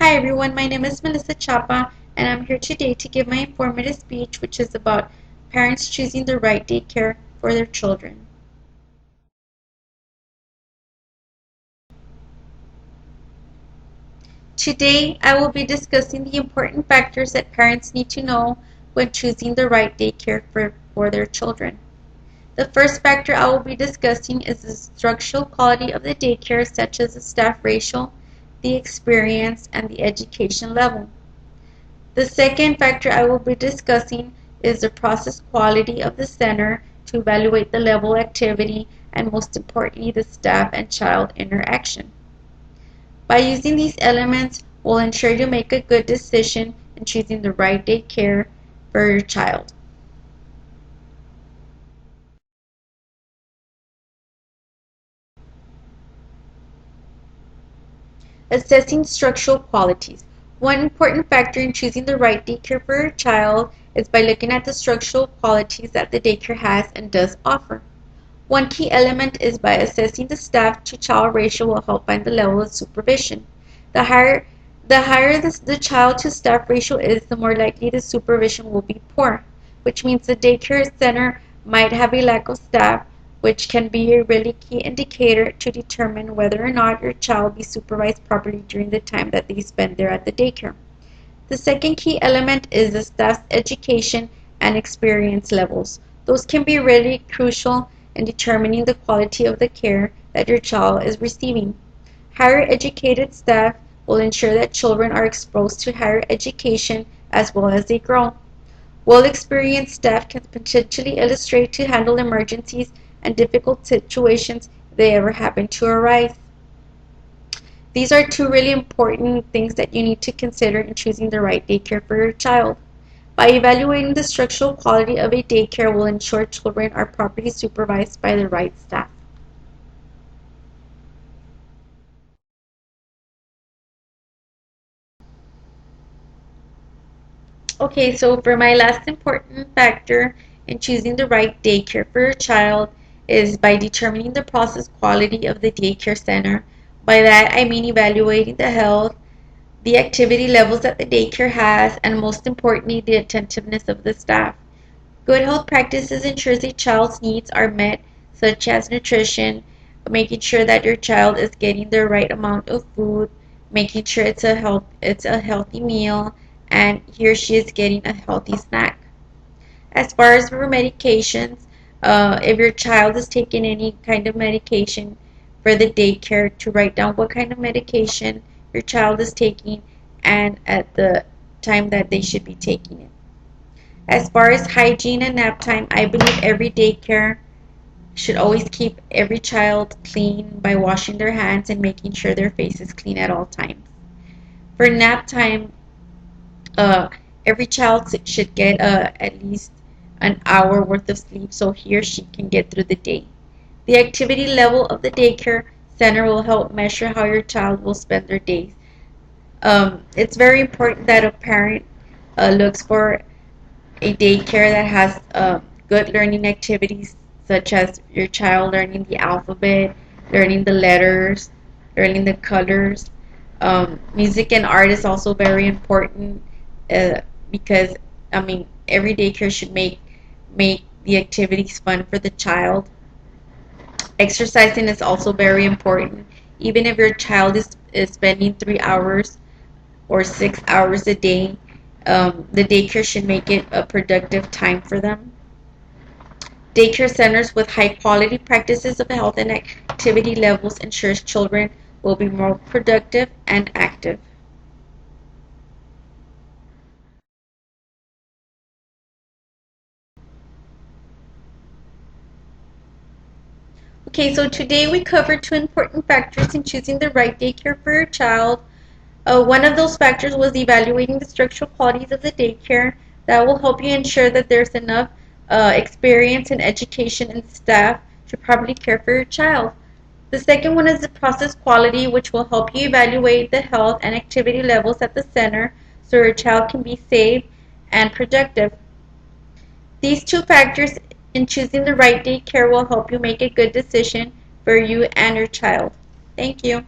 Hi everyone, my name is Melissa Chapa and I'm here today to give my informative speech which is about parents choosing the right daycare for their children. Today I will be discussing the important factors that parents need to know when choosing the right daycare for their children. The first factor I will be discussing is the structural quality of the daycare, such as the staff ratio, the experience, and the education level. The second factor I will be discussing is the process quality of the center to evaluate the level of activity and most importantly the staff and child interaction. By using these elements, we'll ensure you make a good decision in choosing the right daycare for your child. Assessing structural qualities. One important factor in choosing the right daycare for your child is by looking at the structural qualities that the daycare has and does offer. One key element is by assessing the staff to child ratio will help find the level of supervision. The higher the child to staff ratio is, the more likely the supervision will be poor, which means the daycare center might have a lack of staff, which can be a really key indicator to determine whether or not your child will be supervised properly during the time that they spend there at the daycare. The second key element is the staff's education and experience levels. Those can be really crucial in determining the quality of the care that your child is receiving. Higher educated staff will ensure that children are exposed to higher education as well as they grow. Well-experienced staff can potentially illustrate to handle emergencies and difficult situations if they ever happen to arise. These are two really important things that you need to consider in choosing the right daycare for your child. By evaluating the structural quality of a daycare will ensure children are properly supervised by the right staff. Okay, so for my last important factor in choosing the right daycare for your child is by determining the process quality of the daycare center. By that I mean evaluating the health, the activity levels that the daycare has, and most importantly, the attentiveness of the staff. Good health practices ensures a child's needs are met, such as nutrition, making sure that your child is getting the right amount of food, making sure it's a healthy meal, and he or she is getting a healthy snack. As far as for medications, if your child is taking any kind of medication for the daycare, to write down what kind of medication your child is taking and at the time that they should be taking it. As far as hygiene and nap time, I believe every daycare should always keep every child clean by washing their hands and making sure their face is clean at all times. For nap time, uh, every child should get at least an hour worth of sleep so he or she can get through the day. The activity level of the daycare center will help measure how your child will spend their days. It's very important that a parent looks for a daycare that has good learning activities, such as your child learning the alphabet, learning the letters, learning the colors. Music and art is also very important because I mean every daycare should make the activities fun for the child. Exercising is also very important. Even if your child is spending 3 hours or 6 hours a day, the daycare should make it a productive time for them. Daycare centers with high quality practices of health and activity levels ensures children will be more productive and active. Okay, so today we covered two important factors in choosing the right daycare for your child. One of those factors was evaluating the structural qualities of the daycare. That will help you ensure that there's enough experience and education and staff to properly care for your child. The second one is the process quality, which will help you evaluate the health and activity levels at the center so your child can be safe and productive. These two factors in choosing the right daycare will help you make a good decision for you and your child. Thank you.